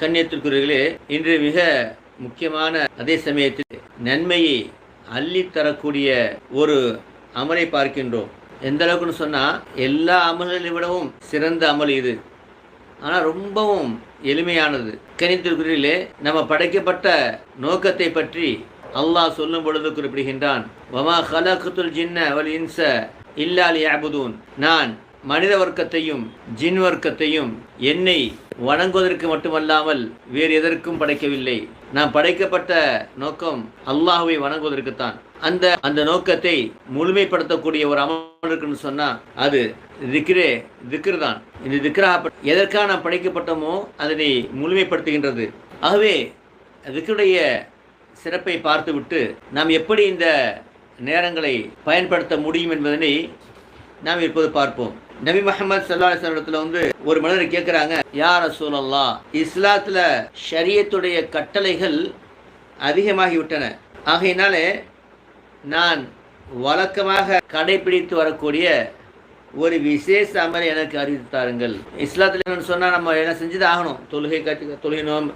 கண்ணியத்திற்குரியவர்களே, இன்று மிக முக்கியமான அதே சமயத்தில் நன்மையை அள்ளித்தரக்கூடிய ஒரு அமலை பார்க்கின்றோம். எந்த அளவுக்குன்னு சொன்னால், எல்லா அமல்களை விடவும் சிறந்த அமல் இது. ஆனால் ரொம்பவும் எளிமையானது. கணித்திற்குரியவர்களே, நம்ம படைக்கப்பட்ட நோக்கத்தை பற்றி அல்லாஹ் சொல்லும் பொழுது குறிப்பிடுகின்றான், வமா ஹலக்துல் ஜின்ன வல் இன்ஸ இல்லா லியஅ்புதூன். நான் மனித வர்க்கத்தையும் ஜின் வர்க்கத்தையும் என்னை வணங்குவதற்கு மட்டுமல்லாமல் வேறு எதற்கும் படைக்கவில்லை. நான் படைக்கப்பட்ட நோக்கம் அல்லாஹ்வை வணங்குவதற்குத்தான். அந்த நோக்கத்தை முழுமைப்படுத்தக்கூடிய ஒரு அமல் இருக்குன்னு சொன்னா அது திக்ர் தான். இந்த திக்ரா எதற்காக நாம் படைக்கப்பட்டோமோ அதனை முழுமைப்படுத்துகின்றது. ஆகவே திக்ருடைய சிறப்பை பார்த்துவிட்டு நாம் எப்படி இந்த நேரங்களை பயன்படுத்த முடியும் என்பதனை நாம் இப்போது பார்ப்போம். நபி முஹம்மது ஸல்லல்லாஹு அலைஹி வஸல்லம் ஒரு மனிதர் கேட்குறாங்க, யா ரசூலல்லாஹ், இஸ்லாத்தில் ஷரியத்துடைய கட்டளைகள் அதிகமாகிவிட்டன. ஆகையினாலே நான் வழக்கமாக கடைபிடித்து வரக்கூடிய ஒரு விசேஷ அமலை எனக்கு அறிவித்து தாருங்கள். இஸ்லாத்தில் சொன்னால் நம்ம என்ன செஞ்சுதான் ஆகணும். தொழுகை நோம்பு,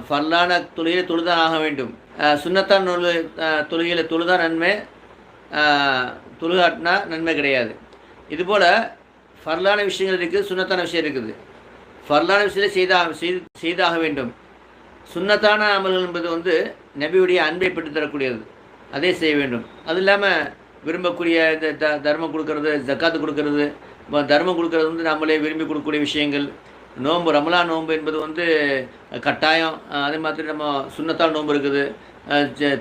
ஃபர்லான தொழுகையில் தொழுதான் ஆக வேண்டும். சுன்னத்தான் தொழுகையில் தொழுதான் நன்மை, தொழுகாட்டினா நன்மை கிடையாது. இதுபோல் ஃபர்லான விஷயங்கள் இருக்குது, சுன்னத்தான விஷயம் இருக்குது. ஃபர்லான விஷயத்தை செய்தாக வேண்டும். சுன்னத்தான அமல்கள் என்பது நபியுடைய அன்பை பெற்றுத்தரக்கூடியது, அதே செய்ய வேண்டும். அது இல்லாமல் விரும்பக்கூடிய இந்த தர்மம் கொடுக்கறது, ஜக்காத்து கொடுக்கறது, தர்மம் கொடுக்கறது நம்மளே விரும்பி கொடுக்கக்கூடிய விஷயங்கள். நோன்பு, ரமலான் நோன்பு என்பது கட்டாயம். அதே மாதிரி நம்ம சுன்னத்தால் நோன்பு இருக்குது,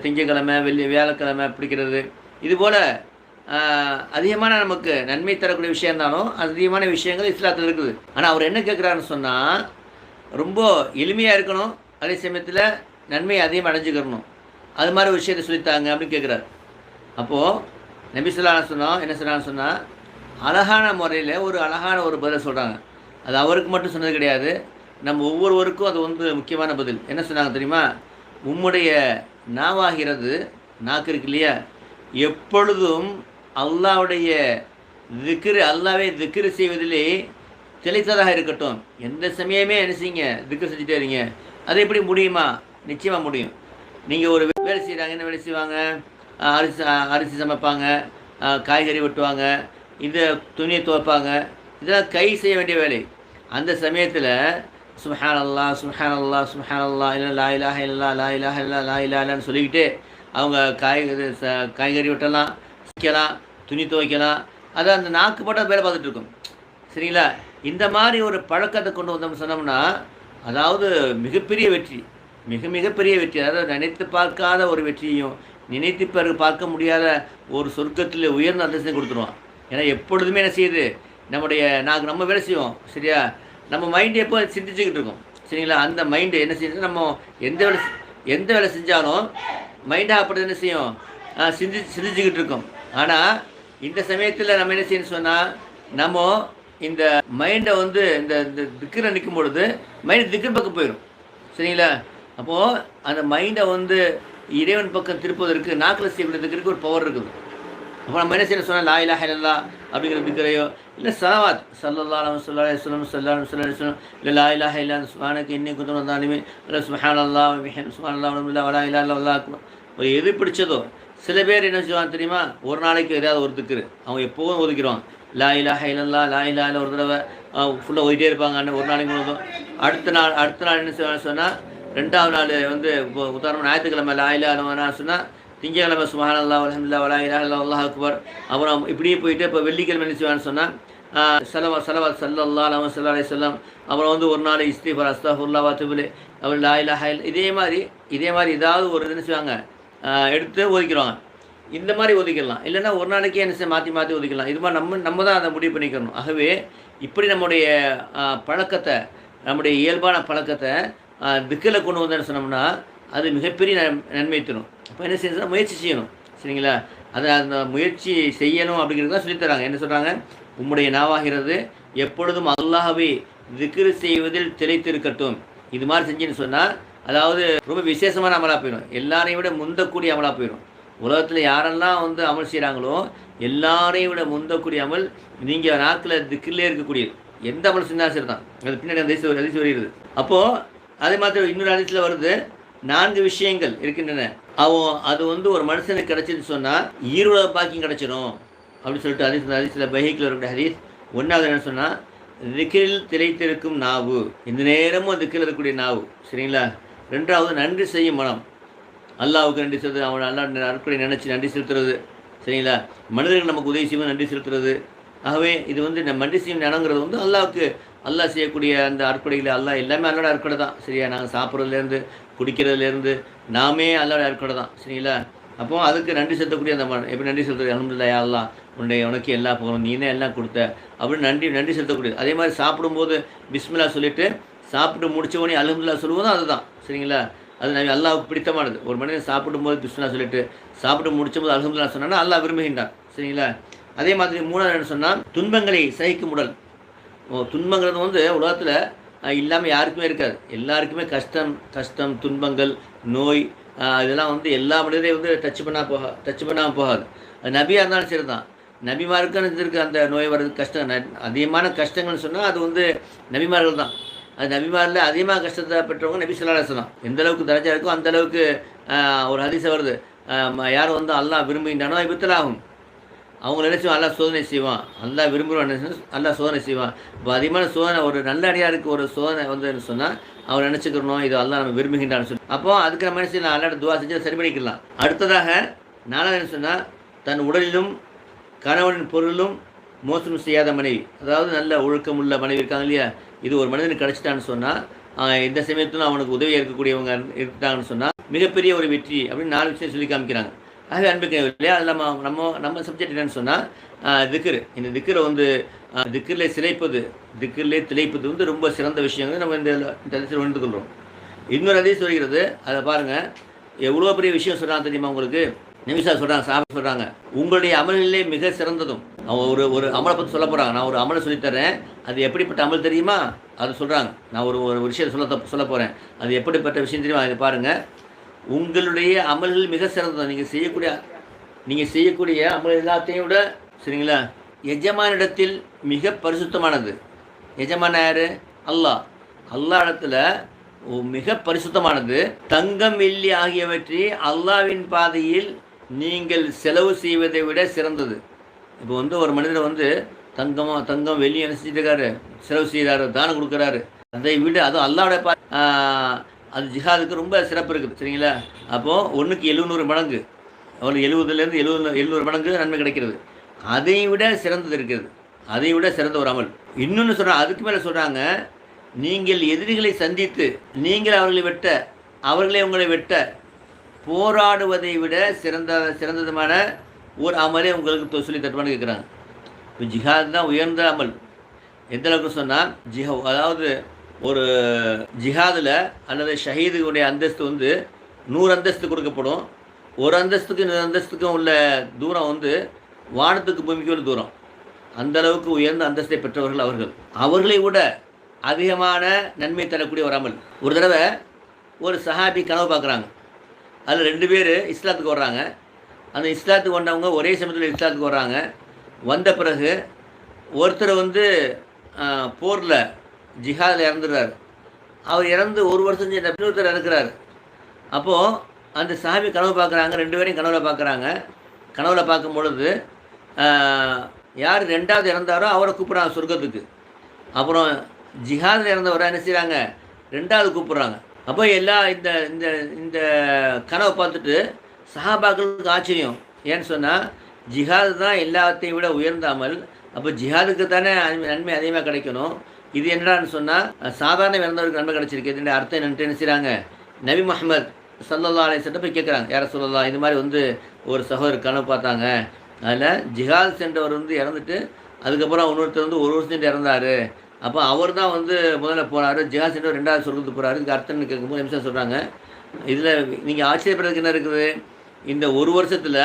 திங்கக்கிழமை வியாழக்கிழமை பிடிக்கிறது. இதுபோல் அதிகமான நமக்கு நன்மை தரக்கூடிய விஷயம் இருந்தாலும் அதிகமான விஷயங்கள் இஸ்லாத்தில் இருக்குது. ஆனால் அவர் என்ன கேட்குறாருன்னு சொன்னால், ரொம்ப எளிமையாக இருக்கணும், அதே சமயத்தில் நன்மையை அதிகமாக அடைஞ்சிக்கிறணும். அது மாதிரி ஒரு விஷயத்தை சொல்லித்தாங்க அப்படின்னு கேட்குறாரு. அப்போது நபி ஸல்லல்லாஹு அலைஹி வஸல்லம் என்ன சொல்கிறான்னு சொன்னால், அழகான முறையில் அழகான ஒரு பதிலை சொல்கிறாங்க. அது அவருக்கு மட்டும் சொன்னது கிடையாது, நம்ம ஒவ்வொருவருக்கும் அது முக்கியமான பதில். என்ன சொன்னாங்க தெரியுமா? உம்முடைய நாவாகிறது, நாக்கு இருக்கு இல்லையா, எப்பொழுதும் அல்லாஹ்வுடைய திக்ரு, அல்லாஹ்வை திக்ரு செய்வதிலே தெளித்ததாக இருக்கட்டும். எந்த சமயமே என்ன செய்யுங்க, திக்ரு செஞ்சுட்டே இருங்க. அது எப்படி முடியுமா? நிச்சயமாக முடியும். நீங்கள் ஒரு வேலை செய்கிறாங்க, என்ன வேலை செய்வாங்க? அரிசி சமைப்பாங்க, காய்கறி வெட்டுவாங்க, இந்த துணியை துவைப்பாங்க. இதெல்லாம் கை செய்ய வேண்டிய வேலை. அந்த சமயத்தில் சுப்ஹானல்லாஹ் சுப்ஹானல்லாஹ் சுப்ஹானல்லாஹ் இல்லா லா இலாஹ இல்லல்லாஹ் லா இலாஹ இல்லல்லாஹ் லா இலாஹ இல்லல்லாஹ்னு சொல்லிக்கிட்டு அவங்க காய்கறி வெட்டலாம், சமைக்கலாம், துணி துவைக்கலாம். அது அந்த நாக்கு போட்டால் வேலை பார்த்துட்டு இருக்கும். சரிங்களா? இந்த மாதிரி ஒரு பழக்கத்தை கொண்டு வந்தோம்னு சொன்னோம்னா, அதாவது மிகப்பெரிய வெற்றி, மிகப்பெரிய வெற்றி. அதாவது நினைத்து பார்க்காத ஒரு வெற்றியையும், நினைத்து பிறகு பார்க்க முடியாத ஒரு சொர்க்கத்தில் உயர்ந்த அந்தஸ்தையும் கொடுத்துருவான். ஏன்னா எப்பொழுதுமே என்ன செய்யுது, நம்முடைய நம்ம வேலை செய்வோம். சரியா? நம்ம மைண்டு எப்போ சிந்திச்சுக்கிட்டு இருக்கோம். சரிங்களா? அந்த மைண்டு என்ன செய்யுது, நம்ம எந்த வேலை செஞ்சாலும் மைண்டாக அப்படி என்ன செய்யும், சிந்திச்சுக்கிட்டு இருக்கோம். ஆனால் இந்த சமயத்தில் நம்ம என்ன செய்யணும்னு சொன்னால், நம்ம இந்த மைண்டை இந்த திக்கில் நிற்கும் பொழுது மைண்டு திக்கிற பக்கம் போயிடும். சரிங்களா? அப்போது அந்த மைண்டை இறைவன் பக்கம் திருப்பதற்கு நாக்கில் செய்யக்கூடிய திக்கிற்கு ஒரு பவர் இருக்குது. அப்போ நம்ம என்ன செய்யணும் சொன்னால், லா இலாஹ இல்லல்லாஹ் அப்படிங்கிற திக்கரையோ, இல்லை ஸலவாத் ஸல்லல்லாஹு அலைஹி வஸல்லம் இல்லை லா இலாஹ இல்லல்லாஹ் சுப்ஹானக இன்னி குன்து மினல் ஸாலிமீன் இல்லை சுப்ஹானல்லாஹ் வ பிஹம்திஹி சுப்ஹானல்லாஹ் வல்ஹம்துலில்லாஹ் வலா இலாஹ இல்லல்லாஹ் அக்பர். ஒரு எது பிடிச்சதோ. சில பேர் என்ன செய்வாங்க தெரியுமா, ஒரு நாளைக்கு ஏதாவது ஒரு திக்ரு அவங்க எப்போவும் ஒதுக்கிடுவாங்க. லா இலாஹ இல்லல்லாஹ் லா இலாஹ இல்லல்லாஹ் ஒரு தடவை ஃபுல்லாக ஓதிட்டே இருப்பாங்க. ஒரு நாளைக்கு முழுவதும். அடுத்த நாள் என்ன செய்வாங்க சொன்னால், ரெண்டாவது நாள் உதாரணம் ஞாயிற்றுக்கிழமை லா இலாஹ இல்லல்லாஹ் சொன்னால், திங்கக்கிழமை சுப்ஹானல்லாஹ் வல்ஹம்துலில்லாஹ் வலா இலாஹ இல்லல்லாஹ் வல்லாஹு அக்பர். அப்புறம் இப்படியே போயிட்டு இப்போ வெள்ளிக்கிழமை என்ன செய்வான்னு சொன்னால் ஸலவாத் ஸல்லல்லாஹு அலைஹி வஸல்லம். அப்புறம் ஒரு நாள் இஸ்திக்ஃபார் அஸ்தக்ஃபிருல்லாஹ் வ அத்தூபு இலைஹ். அப்புறம் லா இலாஹ இல்லல்லாஹ். இதே மாதிரி ஏதாவது ஒரு என்ன செய்வாங்க, எடுத்து ஒதுக்கிடுவாங்க. இந்த மாதிரி ஒதுக்கிடலாம். இல்லைன்னா ஒரு நாளைக்கே என்ன மாற்றி ஒதுக்கலாம். இது மாதிரி நம்ம தான் அதை முடிவு பண்ணிக்கணும். ஆகவே இப்படி நம்முடைய பழக்கத்தை, நம்முடைய இயல்பான பழக்கத்தை திக்கில் கொண்டு வந்தேன்னு சொன்னோம்னா அது மிகப்பெரிய நன்மை தரும். அப்போ என்ன செய்யணும், முயற்சி செய்யணும். சரிங்களா? அதை அந்த முயற்சி செய்யணும் அப்படிங்கிறது தான் சொல்லித்தராங்க. என்ன சொல்கிறாங்க, உம்முடைய நாவாகிறது எப்பொழுதும் அல்லாஹ்வை திக்ரு செய்வதில் திளைத்திருக்கட்டும். இது மாதிரி செஞ்சுன்னு சொன்னால், அதாவது ரொம்ப விசேஷமான அமலாக போயிடும். எல்லாரையும் விட முந்தக்கூடிய அமலாக போயிடும். உலகத்தில் யாரெல்லாம் அமல் செய்கிறாங்களோ எல்லாரையும் விட முந்தக்கூடிய அமல் நீங்கள் நாக்கில் திக்கிலே இருக்கக்கூடியது. எந்த அமல் செஞ்சாலும் சரி தான். அது பின்னாடி அந்த அதிர்ச்சி வருகிறது. அப்போது அதே மாதிரி இன்னொரு ஹதீஸில் வருது 4 விஷயங்கள் இருக்கின்றன. அது வந்து ஒரு மனுஷனுக்கு கிடைச்சின்னு சொன்னால் ஈருலக பாக்கியம் கிடைச்சிடும் அப்படின்னு சொல்லிட்டு ஹதீஸில் பைஹிக்கில் இருக்கிற ஹதீஸ். ஒன்றாவது என்ன சொன்னால் திக்ரில் திளைத்திருக்கும் நாவு, இந்த நேரமும் திக்ரில் இருக்கக்கூடிய நாவு, சரிங்களா. ரெண்டாவது நன்றி செய்யும் மனம், அல்லாவுக்கு நன்றி செலுத்துறது, அவனை அல்லா அருட்கொடை நினச்சி நன்றி செலுத்துறது, சரிங்களா. மனிதர்கள் நமக்கு உதவி செய்வோம் நன்றி செலுத்துறது. ஆகவே இது வந்து நம்ம நன்றி செய்யும் நினங்கிறது வந்து அல்லாவுக்கு, அல்லாஹ் செய்யக்கூடிய அந்த அருட்கொடைகளை, அல்லாஹ் எல்லாமே அல்லாட அருட்கொடை தான், சரியா. நாங்கள் சாப்பிட்றதுலேருந்து குடிக்கிறதுலேருந்து நாமே அல்லாட அருட்கொடை தான், சரிங்களா. அப்போ அதுக்கு நன்றி செலுத்தக்கூடிய அந்த எப்படி நன்றி செலுத்துறது, அல்ஹம்துலில்லாஹ் யா அல்லாஹ் உனக்கு எல்லா போகணும், நீனே எல்லாம் கொடுத்த அப்படின்னு நன்றி செலுத்தக்கூடியது. அதே மாதிரி சாப்பிடும்போது பிஸ்மில்லா சொல்லிவிட்டு சாப்பிட்டு முடித்தவொடனே அல்ஹம்துலில்லாஹ் சொல்லுவோம், அதுதான், சரிங்களா. அது அல்லாஹ்வுக்கு பிடித்தமானது. ஒரு மனிதன் சாப்பிடும்போது பிஸ்மில்லா சொல்லிட்டு சாப்பிட்டு முடிச்சபோது அல்ஹம்துலில்லாஹ் சொன்னால் அல்லாஹ் விரும்புகின்றான், சரிங்களா. அதே மாதிரி மூணாவது என்ன சொன்னால் துன்பங்களை சகிக்கும் உடல். துன்பங்கிறது வந்து உலகத்தில் இல்லாமல் யாருக்குமே இருக்காது. எல்லாருக்குமே கஷ்டம் துன்பங்கள் நோய் இதெல்லாம் வந்து எல்லா மனிதரையும் வந்து டச் பண்ணாமல் போகாது. அது நபியாக இருந்தாலும் சரி தான். நபிமாருக்குன்னு இருக்க அந்த நோய் வர்றது கஷ்டம், அதிகமான கஷ்டங்கள்னு சொன்னால் அது வந்து நபிமார்கள் தான். அது நபிமாரில் அதிகமாக கஷ்டத்தை பெற்றவங்க நபி ஸல்லல்லாஹு அலைஹி வஸல்லம். எந்த அளவுக்கு தரஜா இருக்கோ அந்த அளவுக்கு ஒரு ஹதீஸ் வருது, யார் வந்து அல்லாஹ் விரும்புகின்றானோ இப்திலாகும், அவங்க நினைச்சும் அல்லாஹ் சோதனை செய்வான், அல்லாஹ் விரும்புகிறவன் அல்லாஹ் சோதனை செய்வான். இப்போ அதிகமான சோதனை ஒரு நல்ல அடியாருக்கு ஒரு சோதனை வந்து சொன்னால் அவர் நினச்சிக்கிறணும் இது அல்லாஹ் நம்ம விரும்புகின்றான்னு சொல்லி, அப்போது அதுக்கு நம்ம நினச்சி நான் அல்லாட்ட துவா செஞ்சு சரி பண்ணிக்கலாம். அடுத்ததாக நாலாவது என்ன சொன்னால் தன் உடலிலும் கணவனின் பொருளும் மோசம் செய்யாத மனைவி, அதாவது நல்ல ஒழுக்கம் உள்ள மனைவி இருக்காங்க இல்லையா. இது ஒரு மனிதனுக்கு கிடச்சிட்டான்னு சொன்னால் இந்த சமயத்திலும் அவனுக்கு உதவியாக இருக்கக்கூடியவங்க இருக்காங்கன்னு சொன்னால் மிகப்பெரிய ஒரு வெற்றி அப்படின்னு 4 விஷயம் சொல்லி காமிக்கிறாங்க. ஆகவே அன்புக்கு இல்லையா, அது நம்ம சப்ஜெக்ட் என்னன்னு சொன்னால் திக்ரு. இந்த திக்ரை வந்து திக்ரிலே திளைப்பது வந்து ரொம்ப சிறந்த விஷயங்கள் நம்ம இந்த ஹதீஸில் உணர்ந்து கொள்கிறோம். இன்னொரு ஹதீஸ் சொல்கிறது, அதை பாருங்கள், எவ்வளோ பெரிய விஷயம் சொல்கிறாங்க தெரியுமா உங்களுக்கு. நபிஸா சொல்கிறாங்க, சாஹாபா சொல்கிறாங்க, உங்களுடைய அமலிலே மிக சிறந்ததும் அவங்க ஒரு அமலை பற்றி சொல்ல போகிறாங்க. நான் ஒரு அமலை சொல்லித்தரேன், அது எப்படிப்பட்ட அமல் தெரியுமா அது சொல்கிறாங்க. நான் ஒரு விஷயம் சொல்ல போகிறேன், அது எப்படிப்பட்ட விஷயம் தெரியுமா, அதை பாருங்கள். உங்களுடைய அமல்கள் மிக சிறந்தது, நீங்கள் செய்யக்கூடிய அமல் எல்லாத்தையும் விட, சரிங்களா, எஜமானிடத்தில் மிக பரிசுத்தமானது. எஜமான யார்? அல்லாஹ் இடத்துல மிக பரிசுத்தமானது. தங்கம் வெள்ளி ஆகியவற்றை அல்லாஹ்வின் பாதையில் நீங்கள் செலவு செய்வதை விட சிறந்தது. இப்போ வந்து ஒரு மனிதர் வந்து தங்கம் வெள்ளி என்ன செஞ்சுருக்காரு, செலவு செய்கிறாரு, தானம் கொடுக்குறாரு, அதை விட அதுவும் அல்லாஹ்வுடைய அது ஜிஹாதுக்கு ரொம்ப சிறப்பு இருக்குது, சரிங்களா. அப்போது 1க்கு 700 மடங்கு, அவ்வளோ 70லேருந்து 700 மடங்கு நன்மை கிடைக்கிறது. அதை விட சிறந்தது இருக்கிறது, அதை விட சிறந்த ஒரு அமல். இன்னொன்று சொல்கிறாங்க, அதுக்கு மேலே சொல்கிறாங்க, நீங்கள் எதிரிகளை சந்தித்து நீங்கள் அவர்களை உங்களை வெட்ட போராடுவதை விட சிறந்ததுமான ஒரு அமலே உங்களுக்கு சொல்லி தட்டுவான்னு கேட்குறாங்க. இப்போ ஜிஹாத் தான் உயர்ந்த அமல். எந்த அளவுக்கு சொன்னால் அதாவது ஒரு ஜிஹாதில் அல்லது ஷஹீதுடைய அந்தஸ்து வந்து 100 அந்தஸ்து கொடுக்கப்படும். ஒரு அந்தஸ்துக்கு 100 அந்தஸ்துக்கும் உள்ள தூரம் வந்து வானத்துக்கு பூமிக்கு உள்ள தூரம். அந்த அளவுக்கு உயர்ந்த அந்தஸ்தை பெற்றவர்கள் அவர்களை விட அதிகமான நன்மை தரக்கூடிய ஒரு அமல். ஒரு தடவை ஒரு சஹாபி கனவு பார்க்குறாங்க, அதில் 2 பேர் இஸ்லாத்துக்கு வர்றாங்க. அந்த இஸ்லாத்துக்கு வந்தவங்க ஒரே சமயத்தில் இஸ்லாத்துக்கு வர்றாங்க. வந்த பிறகு ஒருத்தர் வந்து போரில் ஜிஹாதில் இறந்துடுறாரு. அவர் இறந்து 1 வருஷம் இன்னொருத்தர் இறக்குறாரு. அப்போது அந்த சஹாபி கனவு பார்க்குறாங்க, 2 பேரையும் கனவில் பார்க்குறாங்க. கனவில் பார்க்கும் பொழுது யார் 2வது இறந்தாரோ அவரை கூப்பிட்றாங்க சொர்க்கத்துக்கு. அப்புறம் ஜிஹாதில் இறந்தவரை என்ன செய்கிறாங்க, 2வது கூப்பிட்றாங்க. அப்போ எல்லாம் இந்த கனவை பார்த்துட்டு சஹாபாக்களுக்கு ஆச்சரியம். ஏன்னு சொன்னால் ஜிஹாது தான் எல்லாத்தையும் விட உயர்ந்த அமல். அப்போ ஜிஹாதுக்கு தானே நன்மை அதிகமாக கிடைக்கணும். இது என்னடான்னு சொன்னால் சாதாரண இறந்தவருக்கு நன்மை கிடைச்சிருக்கு. இதனுடைய அர்த்தம் என்னன்ட்டு என்ன செய்கிறாங்க, நபி முஹம்மது ஸல்லல்லாஹு அலைஹி வஸல்லம் போய் கேட்குறாங்க, யார சொல்லலாம், இது மாதிரி வந்து ஒரு சகோதரர் கனவு பார்த்தாங்க, அதில் ஜிஹாத் சென்றவர் வந்து இறந்துட்டு அதுக்கப்புறம் இன்னொருத்தர் வந்து 1 வருஷம் இறந்தார். அப்போ அவர் தான் வந்து முதல்ல போகிறாரு, ஜிஹாத் சென்றவர் 2வது சொர்க்கத்துக்கு போகிறாரு. இதுக்கு அர்த்தம்னு கேட்கும்போது நிமிஷம் சொல்கிறாங்க, இதில் நீங்கள் ஆச்சரியப்படுறதுக்கு என்ன இருக்குது, இந்த 1 வருஷத்தில்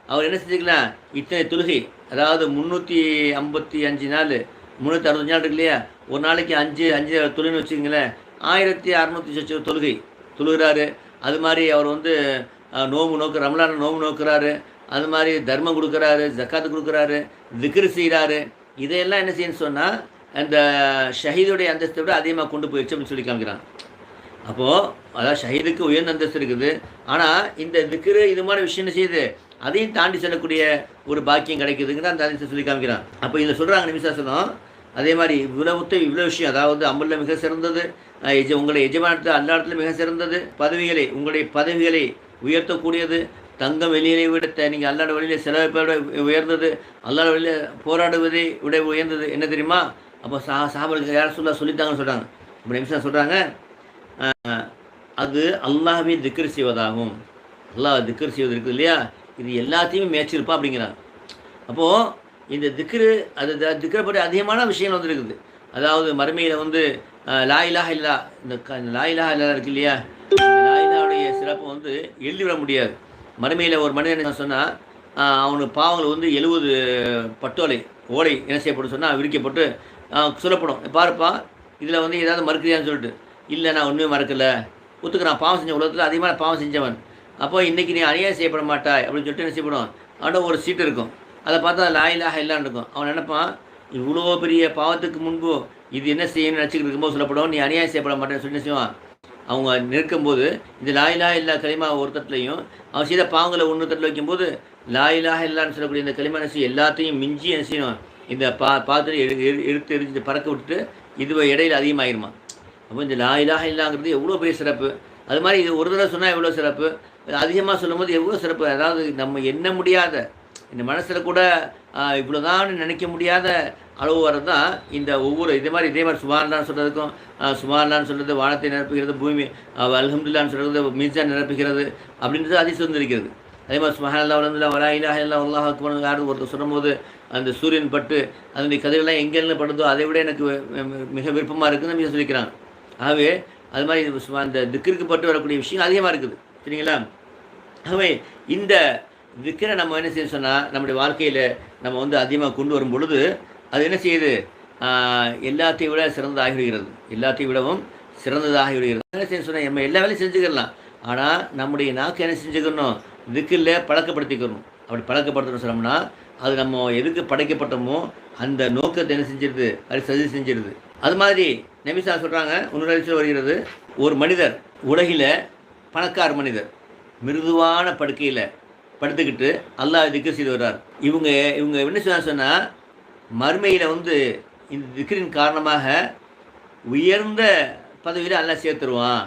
அவர் என்ன செஞ்சுக்கலாம், இத்தனை தொழுகை, அதாவது 355 நாள் 365 நாள் இருக்கு இல்லையா, ஒரு நாளைக்கு 5 தொழுன்னு வச்சுக்கிங்களேன், 1600 தொழுகிறாரு. அது மாதிரி அவர் வந்து ரமலான நோம்பு நோக்குறாரு, அது மாதிரி தர்மம் கொடுக்குறாரு, ஜக்காத்து கொடுக்குறாரு, திக்ரு செய்கிறாரு. இதையெல்லாம் என்ன செய்யணும்னு சொன்னால் அந்த ஷஹீதுடைய அந்தஸ்தை விட அதிகமாக கொண்டு போயிடுச்சு அப்படின்னு சொல்லி காமிக்கிறாங்க. அப்போது அதாவது ஷஹீதுக்கு உயர்ந்த அந்தஸ்து இருக்குது. ஆனால் இந்த திக்ரு இது மாதிரி விஷயம் என்ன செய்யுது, அதையும் தாண்டி செல்லக்கூடிய ஒரு பாக்கியம் கிடைக்குதுங்கிற அந்த அதிசயம் சொல்லி காமிக்கிறான். அப்போ இதில் சொல்கிறாங்க நிமிஷாசனம் அதே மாதிரி இவ்வளோ விஷயம், அதாவது அமலில் மிக சிறந்தது, உங்களுடைய எஜமானத்தில் அல்லாடத்தில் மிக சிறந்தது, உங்களுடைய பதவிகளை உயர்த்தக்கூடியது, தங்கம் வெளியிலே விட நீங்கள் அல்லாட வழியில் செலவிப்பதை விட உயர்ந்தது, அல்லாட வழியில் போராடுவதை விட உயர்ந்தது என்ன தெரியுமா? அப்போ சாபலுக்கு யார் சொல்லித்தாங்கன்னு சொல்கிறாங்க. இப்போ நிமிஷம் சொல்கிறாங்க, அது அல்லாஹ்வை திக்ர் செய்வதாகும். அல்லாஹ் திக்ர் செய்வது இருக்குது இல்லையா, இது எல்லாத்தையுமே மேய்ச்சிருப்பா அப்படிங்கிறாங்க. அப்போது இந்த திக்ரு அது திக்ரை பற்றி அதிகமான விஷயங்கள் வந்துருக்குது. அதாவது மறுமையில் வந்து லா இலாஹ இல்லா, இந்த லா இலாஹ இல்லா இருக்கு இல்லையா, இந்த லா இலாஹுடைய சிறப்பை வந்து எழுதிவிட முடியாது. மறுமையில் ஒரு மனிதன் என்ன சொன்னால் அவனுக்கு பாவங்கள் வந்து 70 பட்டோலை ஓலை என்ன செய்யப்படும் சொன்னால் விரிக்கப்பட்டு சொல்லப்படும், பாருப்பா இதில் வந்து ஏதாவது மறுக்கிறியான்னு சொல்லிட்டு, இல்லை நான் ஒன்றுமே மறக்கலை, ஒத்துக்கிறான், பாவம் செஞ்ச உலகத்தில் அதிகமான பாவம் செஞ்சவன், அப்போ இன்றைக்கி நீ அநியாயம் செய்யப்பட மாட்டாய் அப்படின்னு சொல்லிட்டு என்ன செய்யப்படும், அவனோட ஒரு சீட்டு இருக்கும், அதை பார்த்தா லா இலாஹ இல்லான்னு இருக்கும். அவன் நினைப்பான் இவ்வளோ பெரிய பாவத்துக்கு முன்பு இது என்ன செய்யணும்னு நினச்சிக்கிட்டு இருக்கும்போது சொல்லப்படும், நீ அநியாயம் செய்யப்பட மாட்டேன்னு சொல்லி என்ன செய்வான். அவங்க நிற்கும்போது இந்த லா இலாஹ இல்லா களிமா ஒரு தட்டிலையும் அவன் செய்த பாவங்களை ஒன்று தட்டில் வைக்கும்போது லா இலாஹ இல்லான்னு சொல்லக்கூடிய இந்த களிமா என்ன செய்யும், எல்லாத்தையும் மிஞ்சி என்ன செய்யணும், இந்த பாத்திரம் எடுத்து எரிஞ்சு பறக்க விட்டுட்டு இதுவை இடையில் அதிகமாகிருமா. அப்போ இந்த லா இலாஹ இல்லாங்கிறது எவ்வளோ பெரிய சிறப்பு. அது மாதிரி இது ஒரு தடவை சொன்னால் எவ்வளோ சிறப்பு, அதிகமாக சொல்லும்போது எவ்வளோ சிறப்பு. அதாவது நம்ம எண்ண முடியாத, இந்த மனசில் கூட இவ்வளோதான் நினைக்க முடியாத அளவு வரது தான் இந்த ஒவ்வொரு இதே மாதிரி சுமார்லான்னு சொல்கிறதுக்கும், சுமார்லான்னு சொல்கிறது வானத்தை நிரப்புகிறது, பூமி அல்ஹம்துலில்லாஹ்னு சொல்கிறது மீசான் நிரப்புகிறது அப்படின்றது அதிசயம் இருக்கிறது. அதே மாதிரி சுப்ஹானல்லாஹ் வல்ஹம்துலில்லாஹ் வலா இலாஹ இல்லல்லாஹ் அல்லாஹு அக்பர் யாரும் ஒருத்தர் சொல்லும்போது அந்த சூரியன் பட்டு அதனுடைய கதிரெல்லாம் எங்கெல்லாம் படுதோ அதை விட எனக்கு மிக விருப்பமாக இருக்குதுன்னு மிக சொல்லிக்கிறாங்க. ஆகவே அது மாதிரி அந்த திக்ருக்கு பட்டு வரக்கூடிய விஷயம் அதிகமாக இருக்குது, சரிங்களா? ஆகவே இந்த திக்ரை நம்ம என்ன செய்ய சொன்னால் நம்முடைய வாழ்க்கையில் நம்ம வந்து அதிகமாக கொண்டு வரும் பொழுது அது என்ன செய்யுது, எல்லாத்தையும் விட சிறந்ததாகிவிடுகிறது, எல்லாத்தையும் விடவும் சிறந்ததாகிவிடுகிறது. என்ன செய்ய சொன்னால் நம்ம எல்லா வேலையும் செஞ்சுக்கலாம், ஆனால் நம்முடைய நாக்கு என்ன செஞ்சுக்கணும், திக்கில் பழக்கப்படுத்திக்கணும். அப்படி பழக்கப்படுத்தணும் சொன்னோம்னா அது நம்ம எதுக்கு படைக்கப்பட்டோமோ அந்த நோக்கத்தை என்ன செஞ்சிருது, அது சதி செஞ்சிருது. அது மாதிரி நபிசா சொல்கிறாங்க, இன்னொரு விஷயம் வருகிறது, ஒரு மனிதர் உலகில் பணக்கார மனிதர் மிருதுவான படுக்கையில் படுத்துக்கிட்டு அல்லாஹ் திக்ர் செய்து வர்றார். இவங்க என்ன சொன்னால் மறுமையில் வந்து இந்த திக்ரின் காரணமாக உயர்ந்த பதவியில் அல்லாஹ் சேர்த்துருவான்.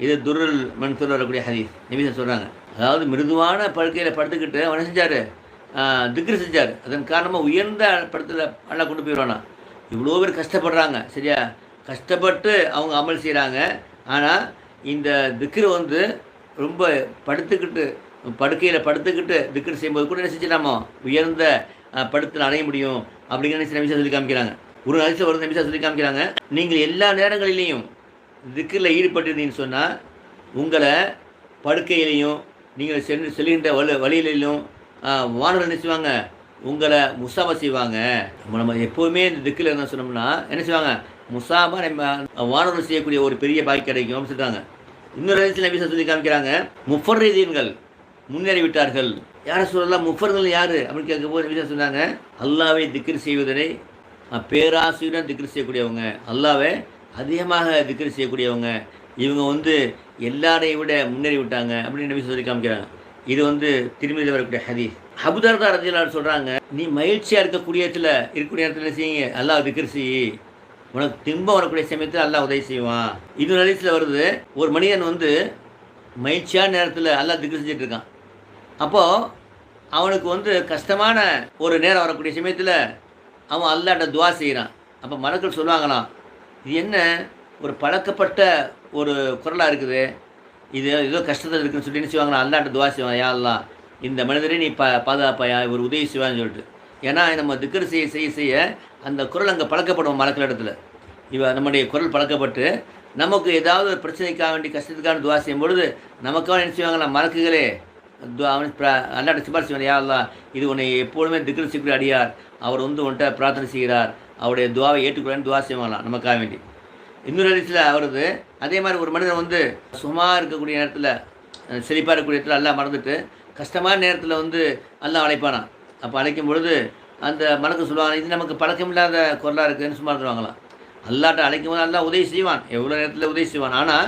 இது துருல் மன்சூர் வரக்கூடிய ஹதீஸ் நபிசா சொல்கிறாங்க. அதாவது மிருதுவான படுக்கையில் படுத்துக்கிட்டு அவனை செஞ்சார், திக்ரு செஞ்சார், அதன் காரணமாக உயர்ந்த படத்தில் அல்லாஹ் கொண்டு போயிடுவானா. இவ்வளோ பேர் கஷ்டப்படுறாங்க, சரியா, கஷ்டப்பட்டு அவங்க அமல் செய்கிறாங்க. ஆனால் இந்த திக்ரு வந்து ரொம்ப படுக்கையில் படுத்துக்கிட்டு திக்ரு செய்யும்போது கூட என்ன செஞ்சிடலாமோ உயர்ந்த படுத்தில் அடைய முடியும் அப்படிங்கிற நபிசா சொல்லி காமிக்கிறாங்க. ஒரு நாளைக்கு ஒரு நபிசா சொல்லி காமிக்கிறாங்க, நீங்கள் எல்லா நேரங்களிலையும் திக்ரில் ஈடுபட்டிருந்தீங்கன்னு சொன்னால் உங்களை படுக்கையிலையும் நீங்கள் செல்கின்ற வழியிலையும் வானர்கள் என்ன செய்வாங்க, உங்களை முசாபா செய்வாங்க. நம்ம எப்போவுமே இந்த திக்கில் என்ன சொன்னோம்னா என்ன செய்வாங்க, முசாபா நம்ம வானர்கள் செய்யக்கூடிய ஒரு பெரிய பாக்கி கிடைக்கும் அப்படின்னு சொல்கிறாங்க. இன்னொரு இடத்துல நபி சொல்லி காமிக்கிறாங்க, முஃபர்ரிதீன்கள் முன்னேறி விட்டார்கள். யாரை சொல்லலாம், முஃபர்கள் யார் அப்படின்னு கேட்கும்போது நபி சொன்னாங்க, அல்லாஹ்வை திக்ர் செய்வதனை பேராசையுடன் திக்ர் செய்யக்கூடியவங்க, அல்லாஹ்வை அதிகமாக திக்ர் செய்யக்கூடியவங்க, இவங்க வந்து எல்லாரையும் விட முன்னேறி விட்டாங்க அப்படின்னு நபி சொல்லி காமிக்கிறாங்க. இது வந்து திருமதியில் வரக்கூடிய ஹதீஸ். அபூதர்தா ரலியல்லாஹு சொல்கிறாங்க, நீ மகிழ்ச்சியாக இருக்கக்கூடிய நேரத்தில் செய்யுங்க, அல்லாஹ் திக்ர் செய்யி, உனக்கு தின்பம் வரக்கூடிய சமயத்தில் அல்லாஹ் உதவி செய்வான். இன்னொரு ஹதீஸில் வருது, ஒரு மனிதன் வந்து மகிழ்ச்சியான நேரத்தில் அல்லாஹ் திக்ர் செஞ்சுட்டு இருக்கான். அப்போது அவனுக்கு வந்து கஷ்டமான ஒரு நேரம் வரக்கூடிய சமயத்தில் அவன் அல்லாஹ்ட்ட துவா செய்கிறான். அப்போ மலக்கள் சொல்லுவாங்களாம், இது என்ன ஒரு பழக்கப்பட்ட ஒரு குரலாக இருக்குது, இது ஏதோ கஷ்டத்தில் இருக்குன்னு சொல்லி என்ன செய்வாங்களா, அல்லாஹ்ட்ட துவா செய்வான், யா அல்லாஹ் இந்த மனிதரை நீ பாதுகாப்பாயா, ஒரு உதவி செய்வான்னு சொல்லிட்டு. ஏன்னா நம்ம திக்ர் செய்ய அந்த குரல் அங்கே பழக்கப்படும் மலக்கள் இடத்துல. நம்முடைய குரல் பழக்கப்பட்டு நமக்கு ஏதாவது ஒரு பிரச்சனைக்காக வேண்டி கஷ்டத்துக்கான துவா செய்யும் பொழுது நமக்காக என்ன செய்வாங்களா, மலக்குகளே அல்லாஹ்ட்ட சிபாரிசு செய்வான், யா அல்லாஹ் இது உன்னை எப்பொழுதுமே திக்ர் செய்யக்கூடிய அடியார், அவர் வந்து உன்ட்ட பிரார்த்தனை செய்கிறார், அவருடைய துவாவை ஏற்றுக்கொள்ளன்னு துவா செய்வாங்களாம் நமக்காக வேண்டி. இன்னொரு இடத்துல வருது, அதே மாதிரி ஒரு மனிதன் வந்து சும்மா இருக்கக்கூடிய நேரத்தில் செழிப்பாக இருக்கக்கூடிய இடத்துல எல்லாம் மறந்துட்டு கஷ்டமான நேரத்தில் வந்து எல்லாம் அழைப்பானான். அப்போ அழைக்கும் பொழுது அந்த மலக்கு சொல்லுவாங்க, இது நமக்கு பழக்கமில்லாத குரலாக இருக்குதுன்னு சும்மா சொல்லுவாங்களாம். அல்லாட்ட அழைக்கும் போது எல்லாம் உதவி செய்வான், எவ்வளோ நேரத்தில் உதவி செய்வான். ஆனால்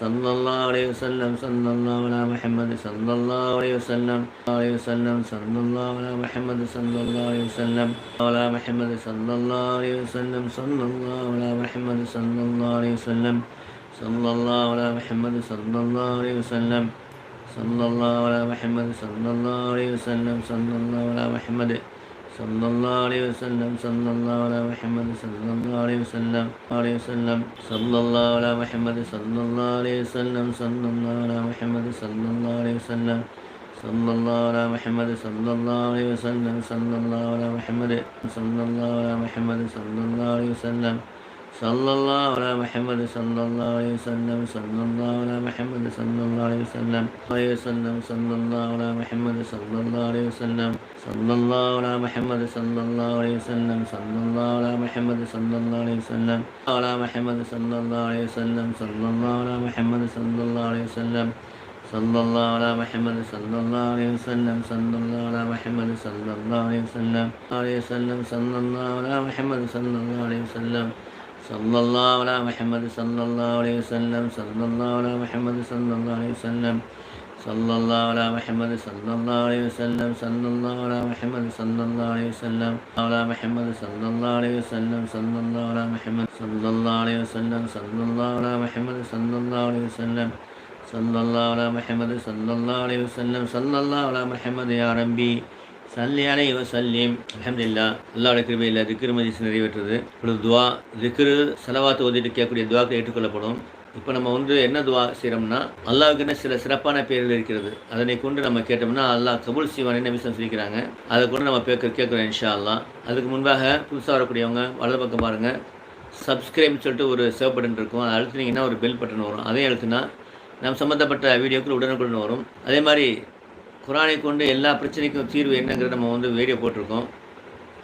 صلى الله عليه وسلم صلى الله على محمد صلى الله عليه وسلم صلى الله على محمد صلى الله عليه وسلم على محمد صلى الله عليه وسلم صلى الله على محمد صلى الله عليه وسلم صلى الله على محمد صلى الله عليه وسلم صلى الله على محمد صلى الله عليه وسلم صلى الله على محمد صلى الله عليه وسلم صلى الله على محمد صلى الله عليه وسلم صلى الله على محمد صلى الله عليه وسلم صلى الله على محمد صلى الله عليه وسلم صلى الله على محمد صلى الله عليه وسلم صلى الله على محمد صلى الله على محمد صلى الله عليه وسلم صلى الله على محمد صلى الله عليه وسلم صلى الله على محمد صلى الله عليه وسلم صلى الله على محمد صلى الله عليه وسلم صلى الله على محمد صلى الله عليه وسلم صلى الله على محمد صلى الله عليه وسلم على محمد صلى الله عليه وسلم صلى الله على محمد صلى الله عليه وسلم صلى الله على محمد صلى الله عليه وسلم صلى الله على محمد صلى الله عليه وسلم صلى الله على محمد صلى الله عليه وسلم صلى الله على محمد صلى الله عليه وسلم صلى الله على محمد صلى الله عليه وسلم صلى الله على محمد صلى الله عليه وسلم صلى الله على محمد صلى الله عليه وسلم على محمد صلى الله عليه وسلم صلى الله على محمد صلى الله عليه وسلم صلى الله على محمد صلى الله عليه وسلم صلى الله على محمد صلى الله عليه وسلم صلى الله على محمد يا ربي சல்லி அலைஹி வஸல்லிம். அல்ஹம்துலில்லாஹ். அல்லாஹ்வுடைய கிருபையில் திக்ர் மஜ்லிஸ் நிறைவேற்றுறது. இப்பொழுது துவா திக்ரு ஸலவாத் ஓதிட்டு கேட்கக்கூடிய துவாக்கள் ஏற்றுக்கொள்ளப்படும். இப்போ நம்ம என்ன துவா செய்கிறோம்னா, அல்லாஹ்வுக்குன்னு சில சிறப்பான பேர்கள் இருக்கிறது. அதனை கொண்டு நம்ம கேட்டோம்னா அல்லாஹ் கபூல் செய்வான்னு நபி சொல்லிக்கிறாங்க. அதை கொண்டு நம்ம கேட்குறோம் இன்ஷா அல்லாஹ். அதுக்கு முன்பாக புதுசாக வரக்கூடியவங்க வலது பக்கம் பாருங்கள், சப்ஸ்கிரைப் சொல்லிட்டு ஒரு சேவ் பட்டன் இருக்கும். அதை அழுத்தினீங்கன்னா ஒரு பெல் பட்டன் வரும். அதையும் அழுத்தினா நம்ம சம்மந்தப்பட்ட வீடியோக்கள் உடனுக்குடன் வரும். அதே மாதிரி குரானை கொண்டு எல்லா பிரச்சனைக்கும் தீர்வு என்னங்கிறத நம்ம வீடியோ போட்டிருக்கோம்.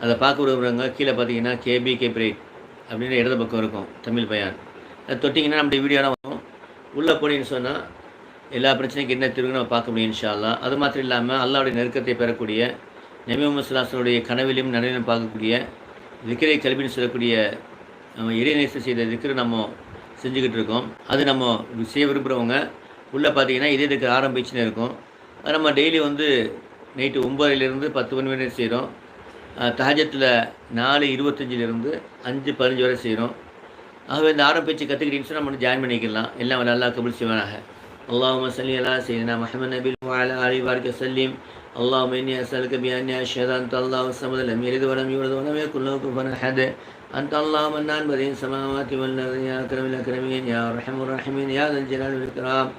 அதை பார்க்க விரும்புகிறவங்க கீழே பார்த்தீங்கன்னா கேபிகே பிரைட் அப்படின்னு இடது பக்கம் இருக்கும் தமிழ் பயான். அதை தொட்டிங்கன்னா நம்முடைய வீடியோலாம் வரும். உள்ளே போனீங்கன்னு சொன்னால் எல்லா பிரச்சனைக்கும் என்ன தீர்வுன்னு நம்ம பார்க்க முடியும் இன்ஷா அல்லாஹ். அது மாத்திரம் இல்லாமல் அல்லாஹ்வுடைய நெருக்கத்தை பெறக்கூடிய நபி முஹம்மது ஸல்லல்லாஹு அலைஹி வஸல்லம் கனவிலும் நனவிலும் பார்க்கக்கூடிய திக்ரை கல்வின்னு சொல்லக்கூடிய நம்ம இறைநேசம் செய்த திக்ரை நம்ம செஞ்சுக்கிட்டு இருக்கோம். அது நம்ம செய்ய விரும்புகிறவங்க உள்ளே பார்த்தீங்கன்னா இதே திக்ர் ஆரம்பிச்சுன்னு இருக்கும். அது நம்ம டெய்லி நைட்டு 9லேருந்து 10 மணி வரை செய்கிறோம். தஹஜத்தில் 4:25லேருந்து 5:15 வரை செய்கிறோம். ஆகவே இந்த ஆரம்பிச்சு கற்றுக்கிட்டீங்கன்னு சொன்னால் நம்ம ஜாயின் பண்ணிக்கலாம். எல்லாம் நல்லா கபூல் செய்வானாக. அல்லாஹும்ம ஸல்லி அலா சய்யிதினா முஹம்மது நபியில் வ அலா ஆலிஹி வ ஸல்லிம். அல்லாஹும்ம இன்னி அஸ்அலுக பிஅன்னி அஷ்ஹது அன்த அல்லாஹு ஸமது லம் யலித் வ லம் யூலத் வ லம் யகுல் லஹு குஃபுவன் அஹத். அன்த அல்லாஹு மன்னான் பதீன் ஸமாவாத்தி வல் அர்தி யா அக்ரமல் அக்ரமீன் யா அர்ஹமர் ரஹீமீன் யா தல் ஜலாலி வல் இக்ராம்.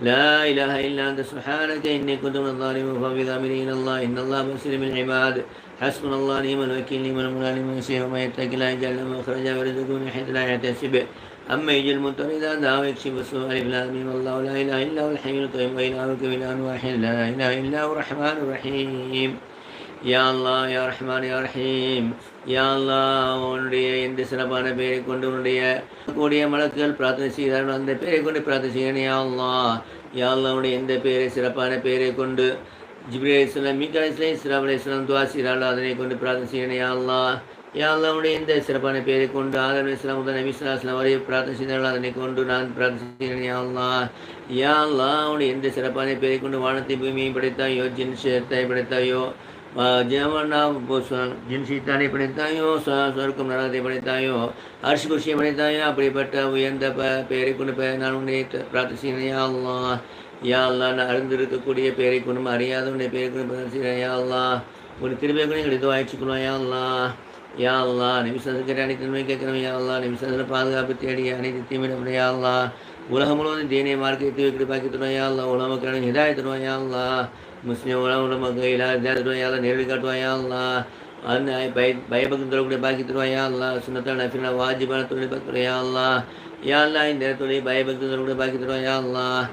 لا إله إلا أنت سبحانك إني كنت من الظالمين فبذ أمرين الله إن الله بصير بالعباد حسبنا الله نعم الوكيل نعم المولى نعم النصير وما يتق الله يجعل له مخرجا ويرزقه من حيث لا يحتسب أما يجي المضطر إذا دعا ويكشف السوء ألف لام ميم الله لا إله إلا هو الحي القيوم وإلهك إله واحد لا إله إلا هو الرحمن الرحيم. யா அல்லாஹ் யா ரஹ்மான் யா ரஹீம். யா அல்லாஹ் உன்னுடைய எந்த சிறப்பான பெயரை கொண்டு உன்னுடைய கூடிய மலக்குகள் பிரார்த்தனை செய்கிறார்கள் அந்த பெயரை கொண்டு பிரார்த்தனை செய்கிறேன். யா அல்லாஹ் யா அல்லாஹ் உன்னுடைய எந்த பெயரை சிறப்பான பெயரை கொண்டு ஜிப்ரீல் அலைஹிஸ்ஸலாம் மீகாயில் அலைஹிஸ்ஸலாம் இஸ்ராஃபீல் அலைஹிஸ்ஸலாம் துஆ செய்கிறார்களோ அதனை கொண்டு பிரார்த்தனை செய்கிறேன். யா அல்லாஹ் யா அல்லாஹ் உன்னுடைய எந்த சிறப்பான பெயரை கொண்டு ஆதம் அலைஹிஸ்ஸலாம் முதல் நபி ஸல்லல்லாஹு அலைஹி வஸல்லம் வரை பிரார்த்தனை செய்கிறார்களோ அதனை கொண்டு நான் பிரார்த்தனை செய்கிறேன். யா அல்லாஹ் யா அல்லாஹ் உன்னுடைய எந்த சிறப்பான பெயரை கொண்டு வானத்தை பூமியை படைத்தாயோ ஜின் ஷைத்தானை படைத்தாயோ ஜின் சீத்தானை படைத்தாயோ சொர்க்கம் நரகத்தை படைத்தாயோ அர்ஷ் குர்சியை படைத்தாயோ அப்படிப்பட்ட உயர்ந்த பெயரை கொண்டு நான் உன்னை பிரார்த்தனை செய்கிறேன். யா அல்லாஹ் யா அல்லாஹ் நான் அறிந்திருக்கக்கூடிய பெயரை கொண்டு அறியாத உன்னை பெயரை கொண்டு பிரார்த்தனை செய்கிறேன். யா அல்லாஹ் ஒரு திரும்பிய கூட எங்களுக்கு இதுவாக ஆயிடுச்சுக்கணும். யா அல்லாஹ் யா அல்லாஹ் நிமிஷம் கேட்ட அனைத்து நன்மை கேட்கணும். யா அல்லாஹ் நிமிஷத்தில் பாதுகாப்பு தேடி அனைத்து தீமையிடப்படும். யா அல்லாஹ் உலகம் முழுவதும் தீனை மார்க்கத்தை வைக்கிட்டு பாக்கி தருவோம். யா அல்லாஹ் உலக மக்களும் ஹிதாயத் தருவோம். யா அல்லாஹ் முஸ்லீம் உலக மக்கள் இல்லாத யா அல்லாஹ் நேரடி காட்டுவான். யா அல்லாஹ் அந்த பயபக்தி தரக்கூடிய பாக்கி தருவான். யா அல்லாஹ் சுன்னத்தான நஃபிலான வாஜிபான தொழில் பார்த்துருவோம். யா அல்லாஹ் யா அல்லாஹ் இந்த நேரத்துடைய பயபக்தி தரக்கூடிய பாக்கி தருவான். யா அல்லாஹ்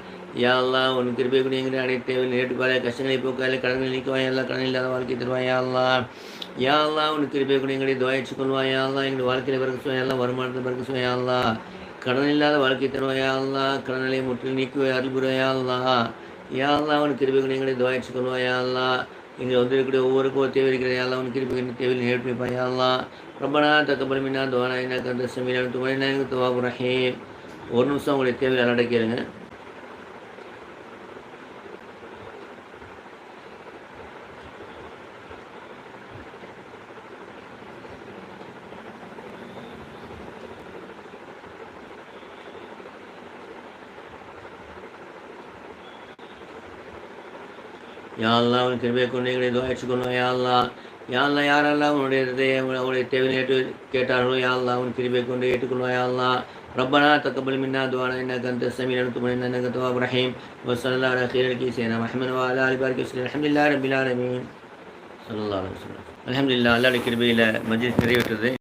யா அல்லாஹ் உன் கிருபை கூட எங்கிட்ட அனைத்து தேவையில் நேரிட்டு பாரு கஷ்டங்களை போக்கால கடன்களை நீக்குவான். எல்லாம் கடன் இல்லாத வாழ்க்கை தருவான். யா அல்லாஹ் யா அல்லாஹ் உன் கிருபை கூட எங்களை துவாயிச்சு கொள்வான். யா அல்லாஹ் எங்களுடைய வாழ்க்கையில் பிறகு சுவான் எல்லாம் வருமானத்தை பிறகு சுவான். யா அல்லாஹ் கடன் இல்லாத வாழ்க்கை தருவான். யா அல்லாஹ் கடன்களை முற்றிலும் நீக்குவாய் அருள் புரிவான். யா அல்லாஹ் யா அல்லாஹ் அவன் கிருபை கூட எங்களை துவாயிச்சு கொள்வான். யா அல்லாஹ் இங்கே இருக்கக்கூடிய ஒவ்வொருக்கும் ஒரு தேவை இருக்கிற யா அல்லாஹ் அவன் கிருபை தேவையில் நேர்ப்பிப்பான். யா அல்லாஹ் ரப்பனா தக்கபல் மின்னா துஆனா இன்னக அன்த ஸமீஉல் அலீம் துவா இன்னக தவ்வாபுர் ரஹீம். ஒரு நிமிஷம் உங்களுடைய தேவையை அல்லாட்ட கேளுங்க. யா அல்லாஹ் உன் கிருபையை கொண்டு எங்களை துஆ ஏற்றுக்கொள்ளும். யா அல்லாஹ் யாரெல்லாம் உன்னுடைய தேவையை கேட்டார்களோ யா அல்லாஹ் உன் கிருபையை கொண்டு ஏற்றுக்கொள்ளும். யா அல்லாஹ் ரப்பனா தக்கபல் மின்னா துஆனா இன்னக அன்தஸ் ஸமீஉல் அலீம் இன்னக தவ்வாபுர் ரஹீம். வஸல்லல்லாஹு அலா கைரில் கீஸினா முஹம்மது வ அலா ஆலிஹி வஸல்லம். அல்ஹம்துலில்லாஹி ரப்பில் ஆலமீன். ஸல்லல்லாஹு அலைஹி வஸல்லம். அல்ஹம்துலில்லாஹ் அல்லாஹ்வுடைய கிருபையில மஜ்லிஸ் நிறைவேற்றது.